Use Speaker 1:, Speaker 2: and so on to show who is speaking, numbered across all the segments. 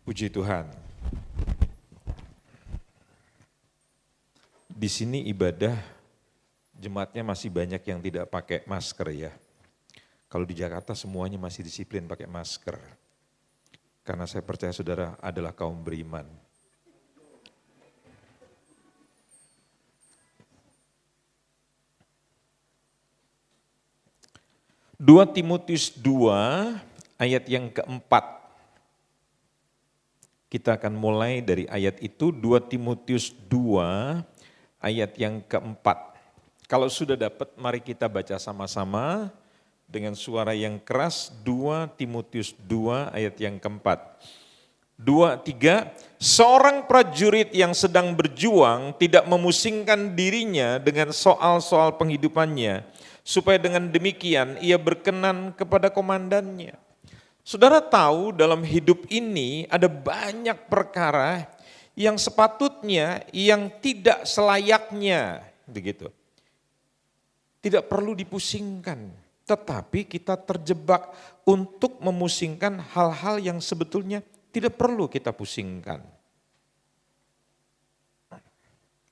Speaker 1: Puji Tuhan. Di sini ibadah jemaatnya masih banyak yang tidak pakai masker ya. Kalau di Jakarta semuanya masih disiplin pakai masker. Karena saya percaya saudara adalah kaum beriman. Dua Timotius 2 ayat yang keempat. Kita akan mulai dari ayat itu 2 Timotius 2 ayat yang keempat. Kalau sudah dapat mari kita baca sama-sama dengan suara yang keras 2 Timotius 2 ayat yang keempat. 2, 3, seorang prajurit yang sedang berjuang tidak memusingkan dirinya dengan soal-soal penghidupannya, supaya dengan demikian ia berkenan kepada komandannya. Saudara tahu dalam hidup ini ada banyak perkara yang sepatutnya, yang tidak selayaknya, begitu. Tidak perlu dipusingkan, tetapi kita terjebak untuk memusingkan hal-hal yang sebetulnya tidak perlu kita pusingkan.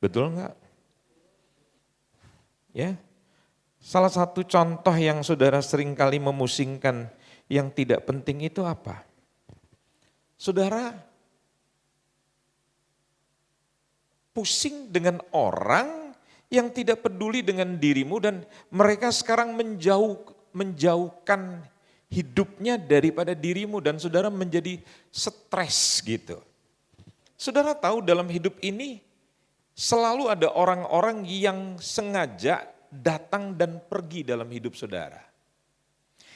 Speaker 1: Betul enggak? Ya. Salah satu contoh yang saudara seringkali memusingkan yang tidak penting itu apa? Saudara pusing dengan orang yang tidak peduli dengan dirimu dan mereka sekarang menjauhkan hidupnya daripada dirimu dan saudara menjadi stres gitu. Saudara tahu dalam hidup ini selalu ada orang-orang yang sengaja datang dan pergi dalam hidup saudara.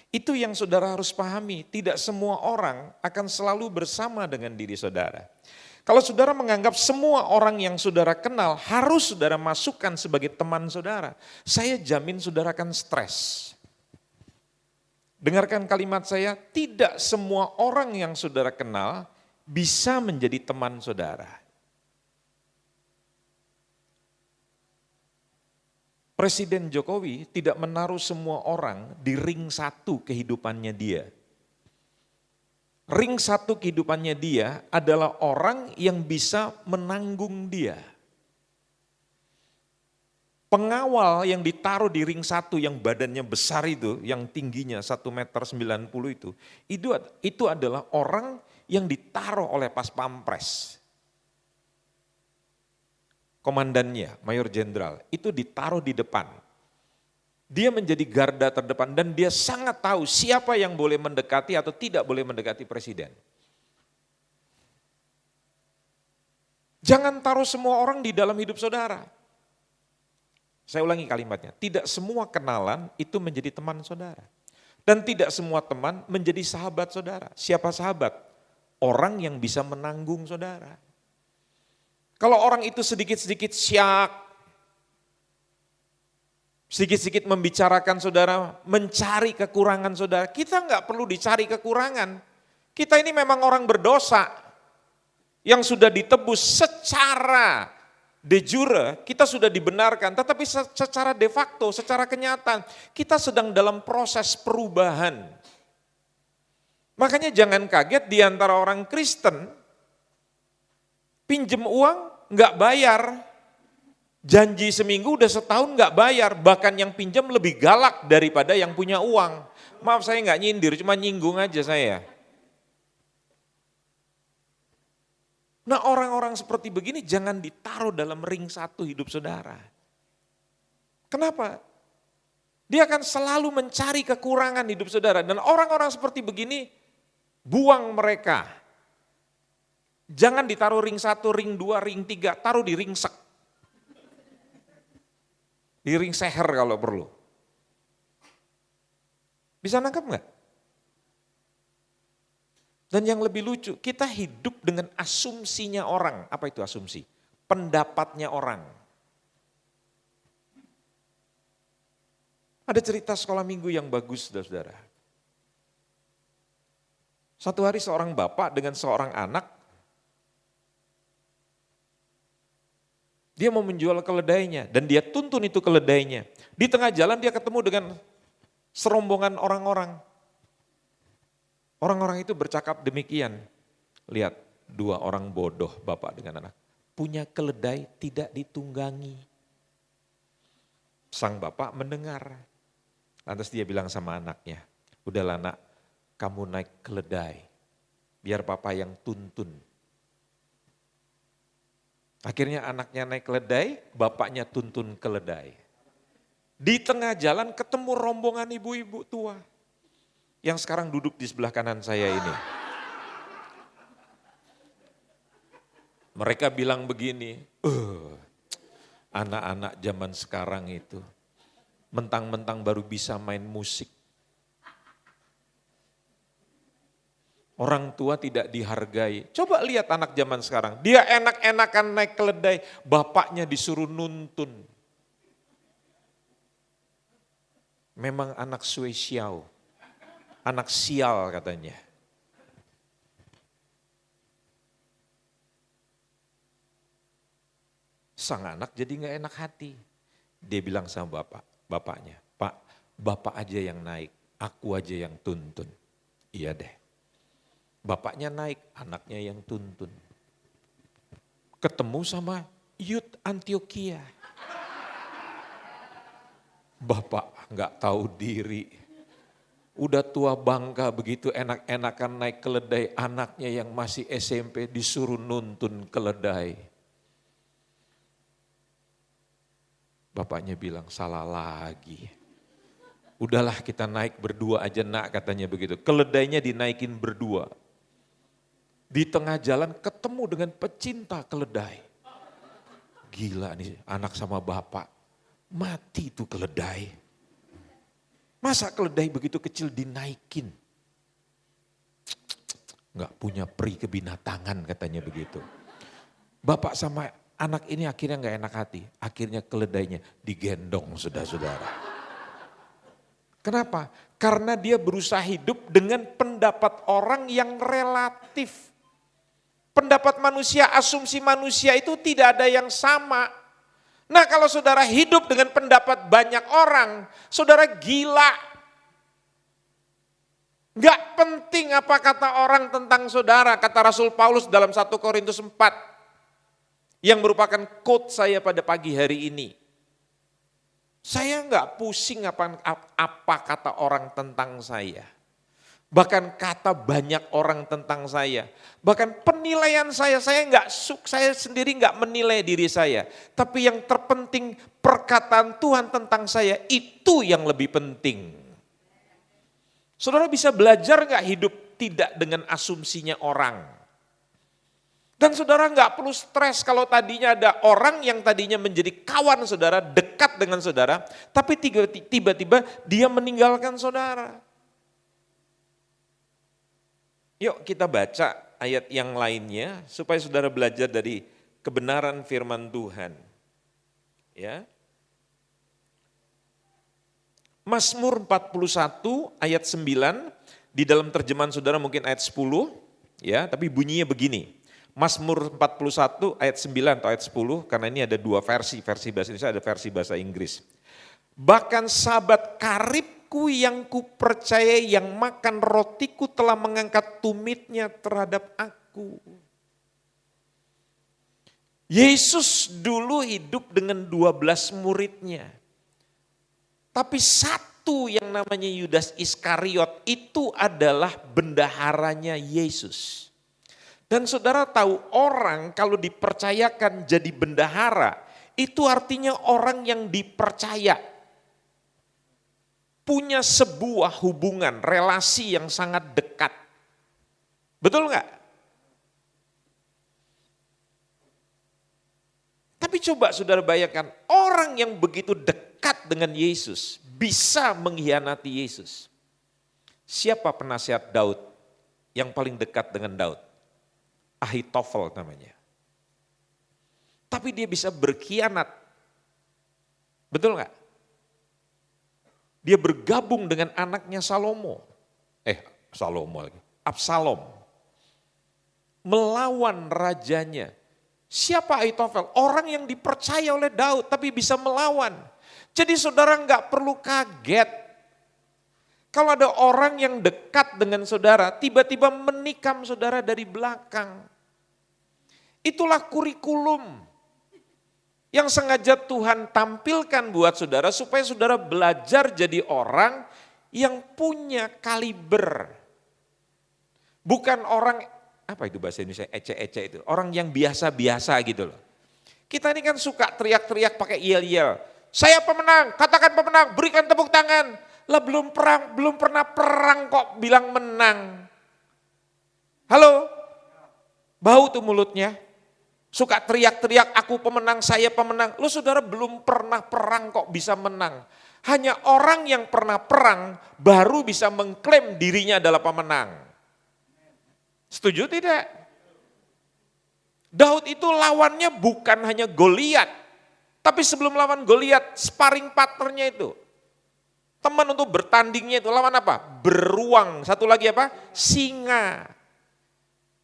Speaker 1: Itu yang saudara harus pahami, tidak semua orang akan selalu bersama dengan diri saudara. Kalau saudara menganggap semua orang yang saudara kenal harus saudara masukkan sebagai teman saudara, saya jamin saudara akan stres. Dengarkan kalimat saya, tidak semua orang yang saudara kenal bisa menjadi teman saudara. Presiden Jokowi tidak menaruh semua orang di ring satu kehidupannya dia. Ring satu kehidupannya dia adalah orang yang bisa menanggung dia. Pengawal yang ditaruh di ring satu yang badannya besar itu, yang tingginya 1,90 m itu adalah orang yang ditaruh oleh Pas Pampres. Komandannya, Mayor Jenderal, itu ditaruh di depan. Dia menjadi garda terdepan dan dia sangat tahu siapa yang boleh mendekati atau tidak boleh mendekati presiden. Jangan taruh semua orang di dalam hidup saudara. Saya ulangi kalimatnya, tidak semua kenalan itu menjadi teman saudara. Dan tidak semua teman menjadi sahabat saudara. Siapa sahabat? Orang yang bisa menanggung saudara. Kalau orang itu sedikit-sedikit syak, sedikit-sedikit membicarakan saudara, mencari kekurangan saudara, kita enggak perlu dicari kekurangan. Kita ini memang orang berdosa yang sudah ditebus secara de jure, kita sudah dibenarkan, tetapi secara de facto, secara kenyataan, kita sedang dalam proses perubahan. Makanya jangan kaget di antara orang Kristen, pinjem uang nggak bayar, janji seminggu udah setahun nggak bayar, bahkan yang pinjam lebih galak daripada yang punya uang. Maaf saya nggak nyindir, cuma nyinggung aja saya. Nah orang-orang seperti begini jangan ditaruh dalam ring satu hidup saudara. Kenapa? Dia akan selalu mencari kekurangan hidup saudara. Dan orang-orang seperti begini, buang mereka. Jangan ditaruh ring 1, ring 2, ring 3, taruh di ring sek. Di ring seher kalau perlu. Bisa nangkap enggak? Dan yang lebih lucu, kita hidup dengan asumsinya orang. Apa itu asumsi? Pendapatnya orang. Ada cerita sekolah minggu yang bagus, saudara-saudara. Satu hari seorang bapak dengan seorang anak, dia mau menjual keledainya dan dia tuntun itu keledainya. Di tengah jalan dia ketemu dengan serombongan orang-orang. Orang-orang itu bercakap demikian, lihat Dua orang bodoh, bapak dengan anak. Punya keledai tidak ditunggangi. Sang bapak mendengar. Lantas dia bilang sama anaknya, udahlah nak, kamu naik keledai. Biar papa yang tuntun. Akhirnya anaknya naik keledai, bapaknya tuntun keledai. Di tengah jalan ketemu rombongan ibu-ibu tua. Yang sekarang duduk di sebelah kanan saya ini. Mereka bilang begini, anak-anak zaman sekarang itu mentang-mentang baru bisa main musik. Orang tua tidak dihargai. Coba lihat anak zaman sekarang, dia enak-enakan naik keledai, bapaknya disuruh nuntun. Memang anak spesial, anak sial katanya. Sang anak jadi gak enak hati. Dia bilang sama bapaknya, Pak, bapak aja yang naik, aku aja yang tuntun. Iya deh. Bapaknya naik, anaknya yang tuntun. Ketemu sama Youth Antioquia. Bapak gak tahu diri. Udah tua bangka begitu enak-enakan naik keledai, anaknya yang masih SMP disuruh nuntun keledai. Bapaknya bilang salah lagi. Udahlah kita naik berdua aja nak katanya begitu. Keledainya dinaikin berdua. Di tengah jalan ketemu dengan pecinta keledai. Gila nih anak sama bapak. Mati tuh keledai. Masa keledai begitu kecil dinaikin? Enggak punya peri kebinatangan katanya begitu. Bapak sama anak ini akhirnya enggak enak hati. Akhirnya keledainya digendong saudara-saudara. Kenapa? Karena dia berusaha hidup dengan pendapat orang yang relatif. Pendapat manusia, asumsi manusia itu tidak ada yang sama. Nah kalau saudara hidup dengan pendapat banyak orang, saudara gila. Gak penting apa kata orang tentang saudara, kata Rasul Paulus dalam 1 Korintus 4. Yang merupakan quote saya pada pagi hari ini. Saya gak pusing apa kata orang tentang saya. Bahkan kata banyak orang tentang saya. Bahkan penilaian saya sendiri nggak menilai diri saya. Tapi yang terpenting perkataan Tuhan tentang saya itu yang lebih penting. Saudara bisa belajar nggak hidup tidak dengan asumsinya orang. Dan saudara nggak perlu stres kalau tadinya ada orang yang tadinya menjadi kawan saudara, dekat dengan saudara. Tapi tiba-tiba dia meninggalkan saudara. Yuk kita baca ayat yang lainnya supaya saudara belajar dari kebenaran firman Tuhan. Ya. Mazmur 41 ayat 9 di dalam terjemahan saudara mungkin ayat 10 ya, tapi bunyinya begini. Mazmur 41 ayat 9 atau ayat 10 karena ini ada dua versi bahasa Indonesia ada versi bahasa Inggris. Bahkan sahabat karibku yang kupercaya yang makan rotiku telah mengangkat tumitnya terhadap aku. Yesus dulu hidup dengan 12 muridnya. Tapi satu yang namanya Yudas Iskariot itu adalah bendaharanya Yesus. Dan saudara tahu orang kalau dipercayakan jadi bendahara itu artinya orang yang dipercaya. Punya sebuah hubungan, relasi yang sangat dekat. Betul enggak? Tapi coba saudara bayangkan, orang yang begitu dekat dengan Yesus bisa mengkhianati Yesus. Siapa penasihat Daud yang paling dekat dengan Daud? Ahitofel namanya. Tapi dia bisa berkhianat. Betul enggak? Dia bergabung dengan anaknya Absalom. Melawan rajanya. Siapa Ahitofel? Orang yang dipercaya oleh Daud tapi bisa melawan. Jadi saudara enggak perlu kaget. Kalau ada orang yang dekat dengan saudara, tiba-tiba menikam saudara dari belakang. Itulah kurikulum yang sengaja Tuhan tampilkan buat saudara supaya saudara belajar jadi orang yang punya kaliber. Bukan orang, apa itu bahasa Indonesia, ece-ece itu. Orang yang biasa-biasa gitu loh. Kita ini kan suka teriak-teriak pakai yel-yel. Saya pemenang, katakan pemenang, berikan tepuk tangan. Lah belum perang, belum pernah perang kok bilang menang. Halo? Bau tuh mulutnya. Suka teriak-teriak, aku pemenang, saya pemenang. Lo saudara belum pernah perang kok bisa menang. Hanya orang yang pernah perang baru bisa mengklaim dirinya adalah pemenang. Setuju tidak? Daud itu lawannya bukan hanya Goliat. Tapi sebelum lawan Goliat, sparring partnernya itu. Teman untuk bertandingnya itu lawan apa? Beruang. Satu lagi apa? Singa.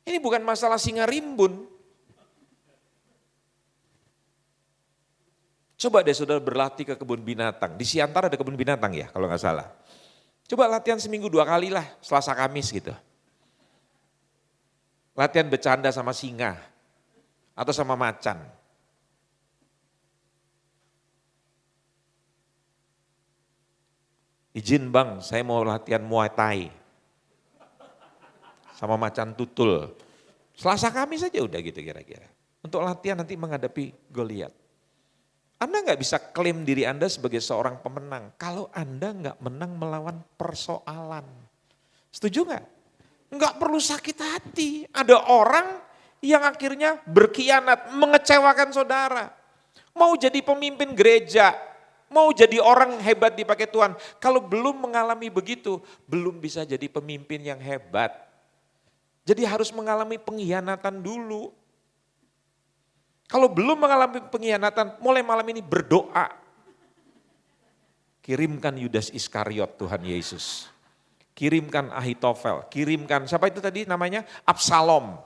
Speaker 1: Ini bukan masalah singa rimbun. Coba deh saudara berlatih ke kebun binatang. Di Siantar ada kebun binatang ya kalau nggak salah. Coba latihan seminggu 2 kali lah, Selasa Kamis gitu. Latihan bercanda sama singa atau sama macan. Izin bang, saya mau latihan Muay Thai. Sama macan tutul. Selasa Kamis aja udah gitu kira-kira. Untuk latihan nanti menghadapi Goliat. Anda nggak bisa klaim diri Anda sebagai seorang pemenang kalau Anda nggak menang melawan persoalan. Setuju nggak? Nggak perlu sakit hati. Ada orang yang akhirnya berkhianat, mengecewakan saudara. Mau jadi pemimpin gereja, mau jadi orang hebat dipakai Tuhan. Kalau belum mengalami begitu, belum bisa jadi pemimpin yang hebat. Jadi harus mengalami pengkhianatan dulu. Kalau belum mengalami pengkhianatan, mulai malam ini berdoa. Kirimkan Yudas Iskariot Tuhan Yesus. Kirimkan Ahitofel, kirimkan siapa itu tadi namanya? Absalom.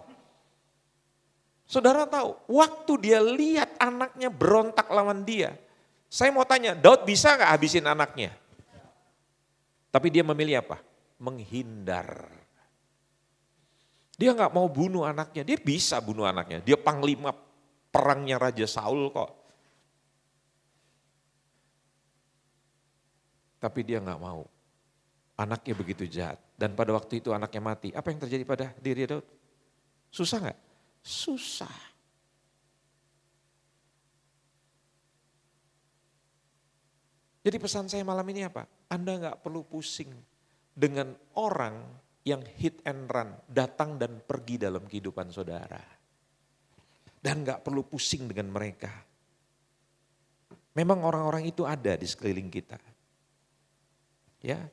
Speaker 1: Saudara tahu, waktu dia lihat anaknya berontak lawan dia. Saya mau tanya, Daud bisa gak habisin anaknya? Tapi dia memilih apa? Menghindar. Dia gak mau bunuh anaknya, dia bisa bunuh anaknya. Dia panglima perangnya Raja Saul kok. Tapi dia nggak mau. Anaknya begitu jahat. Dan pada waktu itu anaknya mati. Apa yang terjadi pada diri Daud? Susah nggak? Susah. Jadi pesan saya malam ini apa? Anda nggak perlu pusing dengan orang yang hit and run, datang dan pergi dalam kehidupan saudara. Dan gak perlu pusing dengan mereka. Memang orang-orang itu ada di sekeliling kita. Ya,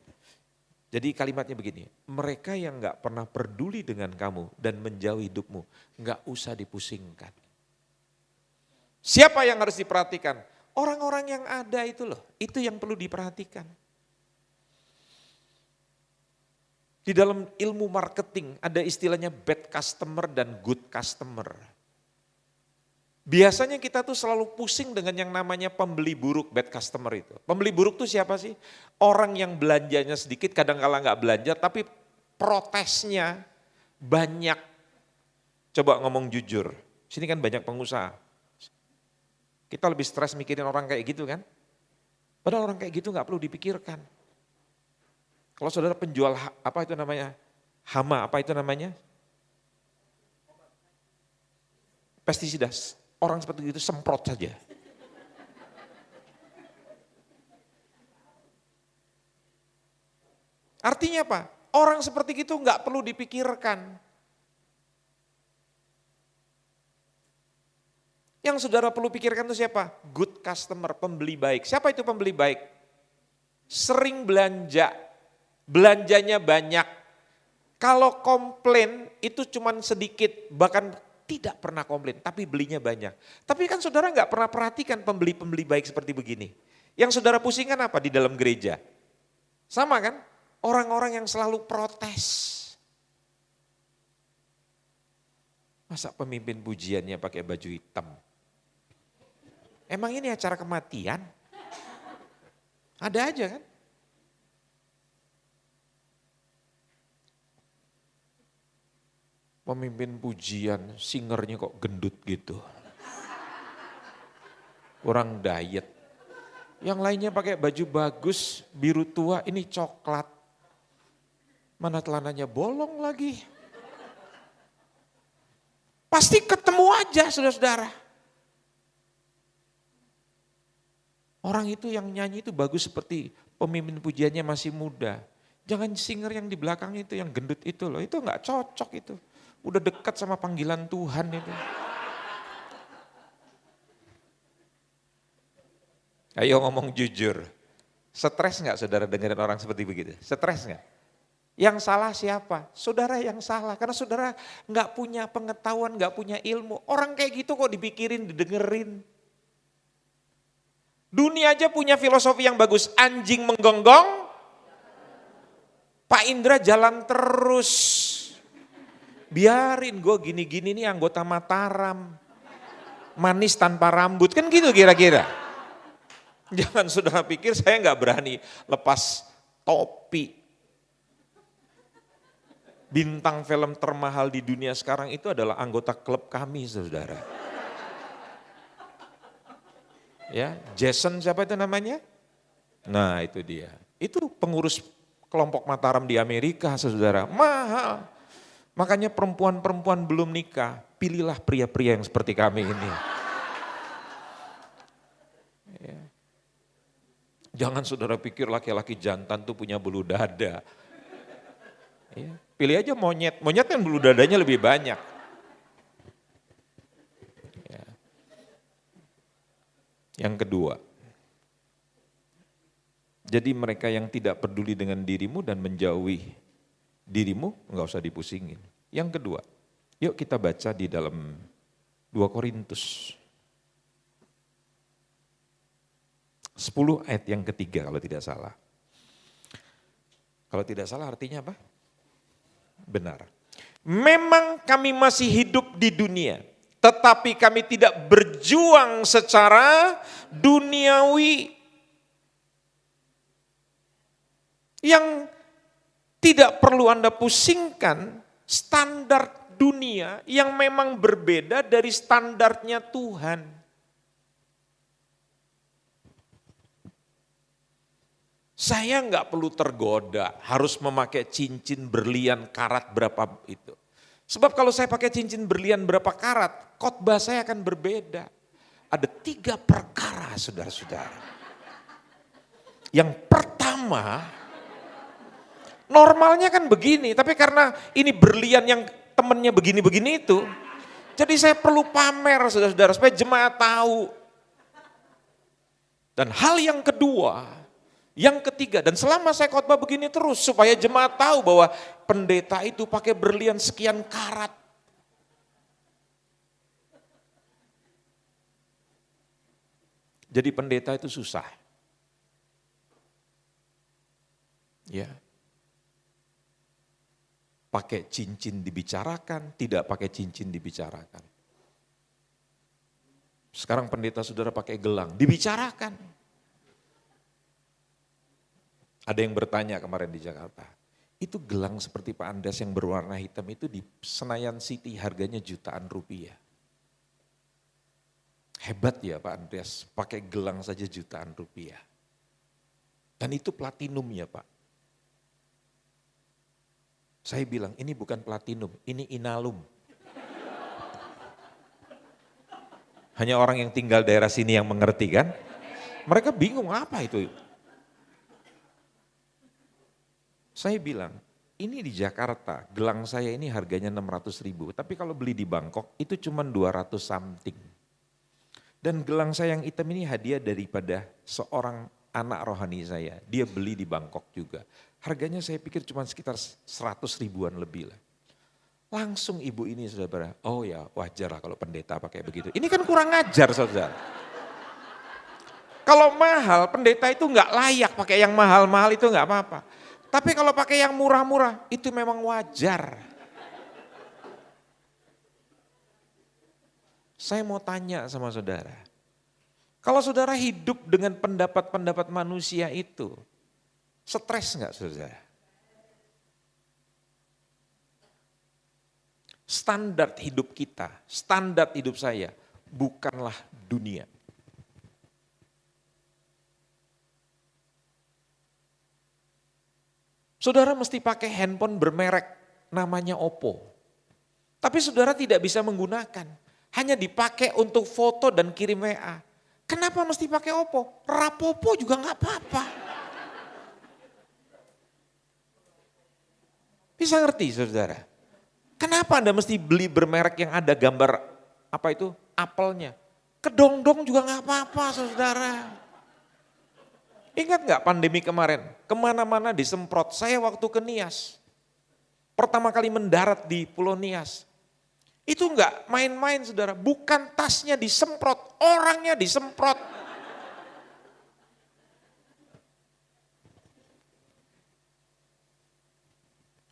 Speaker 1: jadi kalimatnya begini, mereka yang gak pernah peduli dengan kamu dan menjauhi hidupmu, gak usah dipusingkan. Siapa yang harus diperhatikan? Orang-orang yang ada itu loh, itu yang perlu diperhatikan. Di dalam ilmu marketing ada istilahnya bad customer dan good customer. Biasanya kita tuh selalu pusing dengan yang namanya pembeli buruk, bad customer itu. Pembeli buruk tuh siapa sih? Orang yang belanjanya sedikit, kadang-kala nggak belanja, tapi protesnya banyak. Coba ngomong jujur, sini kan banyak pengusaha. Kita lebih stres mikirin orang kayak gitu kan? Padahal orang kayak gitu nggak perlu dipikirkan. Kalau saudara penjual, apa itu namanya? Hama, apa itu namanya? Pestisida. Orang seperti itu semprot saja. Artinya apa? Orang seperti itu nggak perlu dipikirkan. Yang saudara perlu pikirkan itu siapa? Good customer, pembeli baik. Siapa itu pembeli baik? Sering belanja, belanjanya banyak. Kalau komplain itu cuma sedikit, bahkan tidak pernah komplain, tapi belinya banyak. Tapi kan saudara nggak pernah perhatikan pembeli-pembeli baik seperti begini. Yang saudara pusingkan apa di dalam gereja? Sama kan? Orang-orang yang selalu protes. Masa pemimpin pujiannya pakai baju hitam? Emang ini acara kematian? Ada aja kan? Pemimpin pujian, singernya kok gendut gitu. Kurang diet. Yang lainnya pakai baju bagus, biru tua, ini coklat. Mana celananya bolong lagi. Pasti ketemu aja saudara-saudara. Orang itu yang nyanyi itu bagus seperti pemimpin pujiannya masih muda. Jangan singer yang di belakang itu, yang gendut itu loh, itu gak cocok itu. Udah dekat sama panggilan Tuhan itu. Ayo ngomong jujur, stres gak saudara dengerin orang seperti begitu? Stres gak? Yang salah siapa? Saudara yang salah, karena saudara gak punya pengetahuan, gak punya ilmu. Orang kayak gitu kok dipikirin, didengerin. Dunia aja punya filosofi yang bagus, anjing menggonggong, Pak Indra jalan terus. Biarin gue gini-gini nih anggota Mataram. Manis tanpa rambut, kan gitu kira-kira. Jangan saudara pikir saya gak berani lepas topi. Bintang film termahal di dunia sekarang itu adalah anggota klub kami saudara. Ya, Jason siapa itu namanya? Nah itu dia. Itu pengurus kelompok Mataram di Amerika saudara. Mahal. Makanya perempuan-perempuan belum nikah, pilihlah pria-pria yang seperti kami ini. Ya. Jangan saudara pikir laki-laki jantan tuh punya bulu dada. Ya. Pilih aja monyet, monyet kan bulu dadanya lebih banyak. Ya. Yang kedua, jadi mereka yang tidak peduli dengan dirimu dan menjauhi dirimu, enggak usah dipusingin. Yang kedua, yuk kita baca di dalam 2 Korintus 10 ayat yang ketiga kalau tidak salah. Kalau tidak salah artinya apa? Benar. Memang kami masih hidup di dunia, tetapi kami tidak berjuang secara duniawi. Yang tidak perlu Anda pusingkan standar dunia yang memang berbeda dari standarnya Tuhan. Saya nggak perlu tergoda harus memakai cincin berlian karat berapa itu. Sebab kalau saya pakai cincin berlian berapa karat, khotbah saya akan berbeda. Ada 3 perkara saudara-saudara. Yang pertama, normalnya kan begini, tapi karena ini berlian yang temennya begini-begini itu, jadi saya perlu pamer saudara-saudara supaya jemaat tahu. Dan hal yang kedua, yang ketiga, dan selama saya khotbah begini terus supaya jemaat tahu bahwa pendeta itu pakai berlian sekian karat. Jadi pendeta itu susah. Ya. Pakai cincin dibicarakan, tidak pakai cincin dibicarakan. Sekarang pendeta saudara pakai gelang, dibicarakan. Ada yang bertanya kemarin di Jakarta, itu gelang seperti Pak Andreas yang berwarna hitam itu di Senayan City harganya jutaan rupiah. Hebat ya Pak Andreas, pakai gelang saja jutaan rupiah. Dan itu platinum ya Pak. Saya bilang ini bukan platinum, ini inalum. Hanya orang yang tinggal daerah sini yang mengerti kan. Mereka bingung apa itu. Saya bilang, ini di Jakarta, gelang saya ini harganya 600.000. Tapi kalau beli di Bangkok itu cuma 200 something. Dan gelang saya yang hitam ini hadiah daripada seorang anak rohani saya. Dia beli di Bangkok juga. Harganya saya pikir cuma sekitar 100 ribuan lebih lah. Langsung ibu ini saudara, oh ya wajar lah kalau pendeta pakai begitu. Ini kan kurang ajar saudara. Kalau mahal, pendeta itu enggak layak pakai yang mahal-mahal itu enggak apa-apa. Tapi kalau pakai yang murah-murah, itu memang wajar. Saya mau tanya sama saudara. Kalau saudara hidup dengan pendapat-pendapat manusia itu, stres enggak saudara? Standar hidup kita, standar hidup saya bukanlah dunia. Saudara mesti pakai handphone bermerek namanya Oppo. Tapi saudara tidak bisa menggunakan. Hanya dipakai untuk foto dan kirim WA. Kenapa mesti pakai Oppo? Rapopo juga gak apa-apa. Bisa ngerti saudara? Kenapa Anda mesti beli bermerek yang ada gambar apelnya? Kedongdong juga gak apa-apa saudara. Ingat gak pandemi kemarin? Kemana-mana disemprot. Saya waktu ke Nias. Pertama kali mendarat di Pulau Nias. Itu enggak main-main saudara. Bukan tasnya disemprot, orangnya disemprot.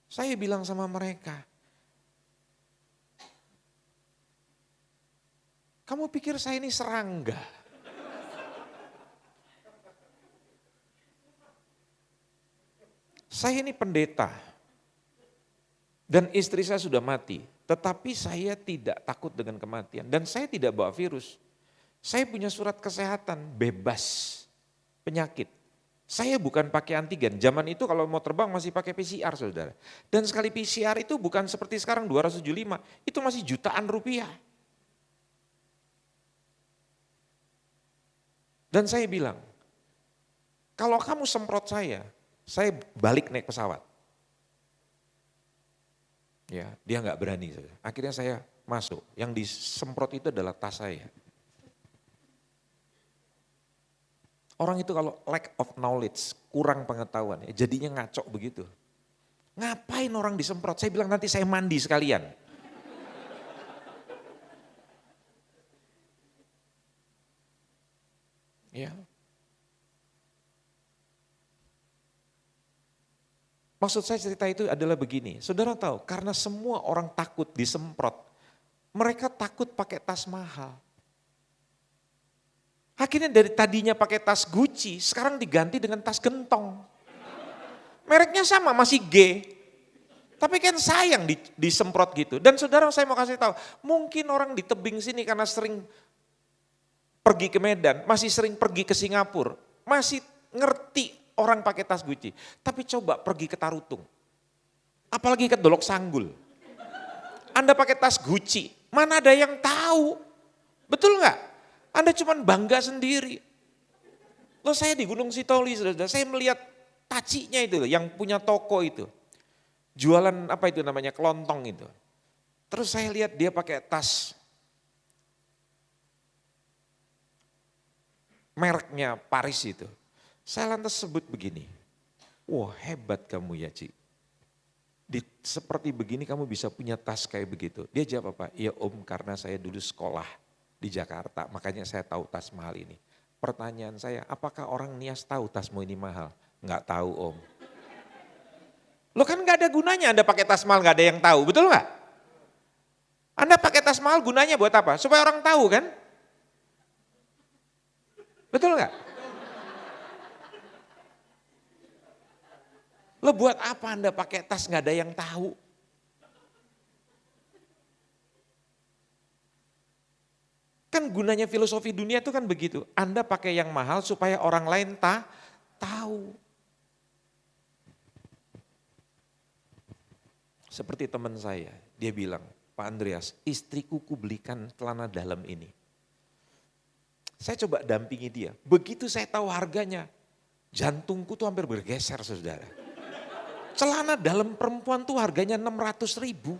Speaker 1: Saya bilang sama mereka, kamu pikir saya ini serangga? Saya ini pendeta. Dan istri saya sudah mati. Tetapi saya tidak takut dengan kematian. Dan saya tidak bawa virus. Saya punya surat kesehatan bebas penyakit. Saya bukan pakai antigen. Zaman itu kalau mau terbang masih pakai PCR saudara. Dan sekali PCR itu bukan seperti sekarang 275. Itu masih jutaan rupiah. Dan saya bilang, kalau kamu semprot saya balik naik pesawat. Ya, dia nggak berani. Akhirnya saya masuk. Yang disemprot itu adalah tas saya. Orang itu kalau lack of knowledge, kurang pengetahuan, jadinya ngaco begitu. Ngapain orang disemprot? Saya bilang nanti saya mandi sekalian. Ya. Maksud saya cerita itu adalah begini, saudara tahu karena semua orang takut disemprot, mereka takut pakai tas mahal. Akhirnya dari tadinya pakai tas Gucci, sekarang diganti dengan tas gentong. Mereknya sama, masih G. Tapi kan sayang disemprot gitu. Dan saudara saya mau kasih tahu, mungkin orang di tebing sini karena sering pergi ke Medan, masih sering pergi ke Singapura, masih ngerti orang pakai tas Gucci. Tapi coba pergi ke Tarutung. Apalagi ke Dolok Sanggul. Anda pakai tas Gucci, mana ada yang tahu? Betul nggak? Anda cuma bangga sendiri. Loh saya di Gunung Sitoli, saudara, saya melihat tacinya itu, yang punya toko itu. Jualan apa itu namanya, kelontong itu. Terus saya lihat dia pakai tas mereknya Paris itu. Saya lantas sebut begini, wah hebat kamu ya Ci. Seperti begini kamu bisa punya tas kayak begitu. Dia jawab apa? Ya Om, karena saya dulu sekolah di Jakarta, makanya saya tahu tas mahal ini. Pertanyaan saya, apakah orang Nias tahu tasmu ini mahal? Enggak tahu Om. Lo kan gak ada gunanya Anda pakai tas mahal, gak ada yang tahu, betul gak? Anda pakai tas mahal gunanya buat apa? Supaya orang tahu kan? Betul gak? Lo buat apa Anda pakai tas gak ada yang tahu? Kan gunanya filosofi dunia itu kan begitu. Anda pakai yang mahal supaya orang lain tahu. Seperti teman saya, dia bilang, Pak Andreas, istriku belikan celana dalam ini. Saya coba dampingi dia. Begitu saya tahu harganya, jantungku tuh hampir bergeser saudara. Celana dalam perempuan tuh harganya 600.000.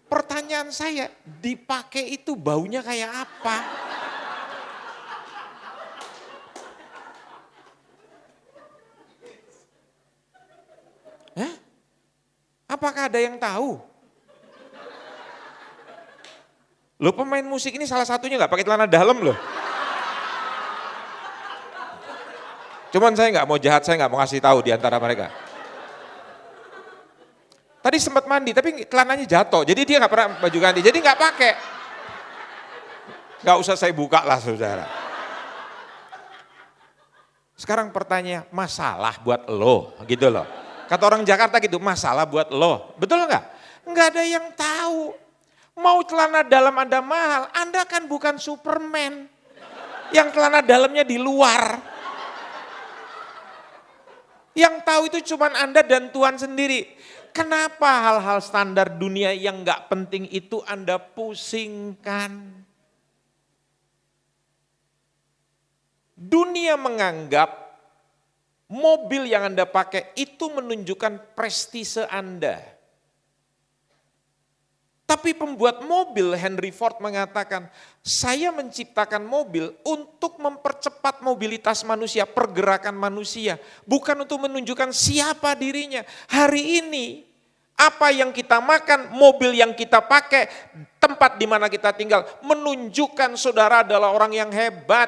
Speaker 1: Pertanyaan saya, dipakai itu baunya kayak apa? Hah? Apakah ada yang tahu? Loh pemain musik ini salah satunya gak pakai celana dalam loh. Cuman saya gak mau jahat, saya gak mau kasih tahu di antara mereka. Tadi sempat mandi, tapi celananya jatuh. Jadi dia gak pernah baju ganti, jadi gak pakai. Gak usah saya buka lah saudara. Sekarang pertanyaan, masalah buat lo gitu loh. Kata orang Jakarta gitu, masalah buat lo. Betul nggak? Nggak ada yang tahu. Mau celana dalam Anda mahal, Anda kan bukan Superman. Yang celana dalamnya di luar. Yang tahu itu cuma Anda dan Tuhan sendiri. Kenapa hal-hal standar dunia yang nggak penting itu Anda pusingkan? Dunia menganggap mobil yang Anda pakai itu menunjukkan prestise Anda. Tapi pembuat mobil Henry Ford mengatakan, saya menciptakan mobil untuk mempercepat mobilitas manusia, pergerakan manusia. Bukan untuk menunjukkan siapa dirinya. Hari ini, apa yang kita makan, mobil yang kita pakai, tempat di mana kita tinggal, menunjukkan saudara adalah orang yang hebat.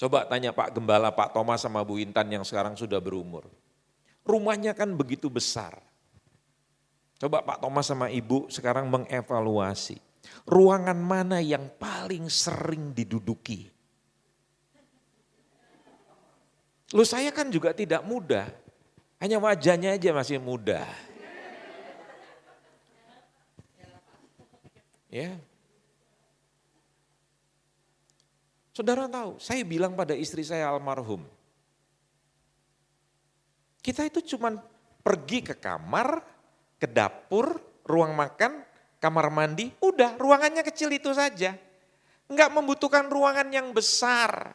Speaker 1: Coba tanya Pak Gembala, Pak Thomas sama Bu Intan yang sekarang sudah berumur. Rumahnya kan begitu besar. Coba Pak Thomas sama Ibu sekarang mengevaluasi. Ruangan mana yang paling sering diduduki? Loh saya kan juga tidak muda. Hanya wajahnya aja masih muda. Ya. Saudara tahu, saya bilang pada istri saya almarhum. Kita itu cuman pergi ke kamar, ke dapur, ruang makan, kamar mandi, udah ruangannya kecil itu saja. Enggak membutuhkan ruangan yang besar.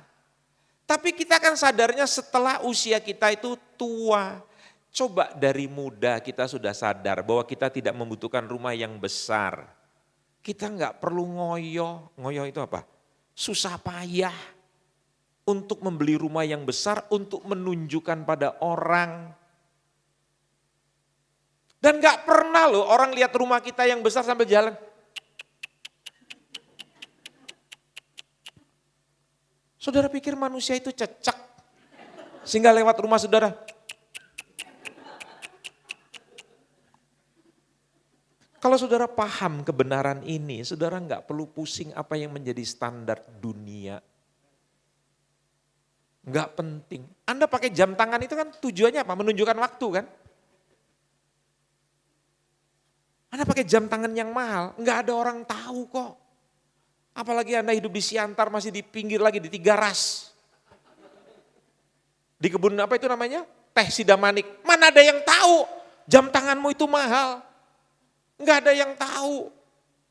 Speaker 1: Tapi kita kan sadarnya setelah usia kita itu tua. Coba dari muda kita sudah sadar bahwa kita tidak membutuhkan rumah yang besar. Kita enggak perlu ngoyo. Ngoyo itu apa? Susah payah untuk membeli rumah yang besar untuk menunjukkan pada orang. Dan gak pernah loh orang lihat rumah kita yang besar sambil jalan. Saudara pikir manusia itu cecak sehingga lewat rumah saudara. Kalau saudara paham kebenaran ini, saudara nggak perlu pusing apa yang menjadi standar dunia. Nggak penting. Anda pakai jam tangan itu kan tujuannya apa? Menunjukkan waktu kan? Anda pakai jam tangan yang mahal, nggak ada orang tahu kok. Apalagi Anda hidup di Siantar, masih di pinggir lagi, di Tiga Ras. Di kebun apa itu namanya? Teh Sidamanik. Mana ada yang tahu jam tanganmu itu mahal? Nggak ada yang tahu.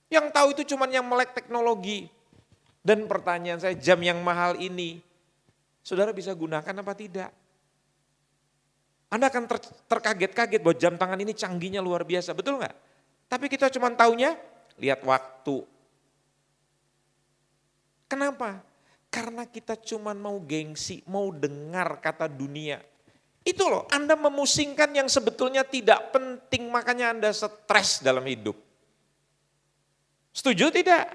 Speaker 1: Yang tahu itu cuma yang melek teknologi. Dan pertanyaan saya, jam yang mahal ini, saudara bisa gunakan apa tidak? Anda akan terkaget-kaget bahwa jam tangan ini canggihnya luar biasa, betul nggak? Tapi kita cuma taunya, lihat waktu. Kenapa? Karena kita cuma mau gengsi, mau dengar kata dunia. Itu loh, Anda memusingkan yang sebetulnya tidak penting, makanya Anda stres dalam hidup. Setuju tidak?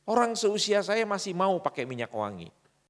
Speaker 1: Orang seusia saya masih mau pakai minyak wangi.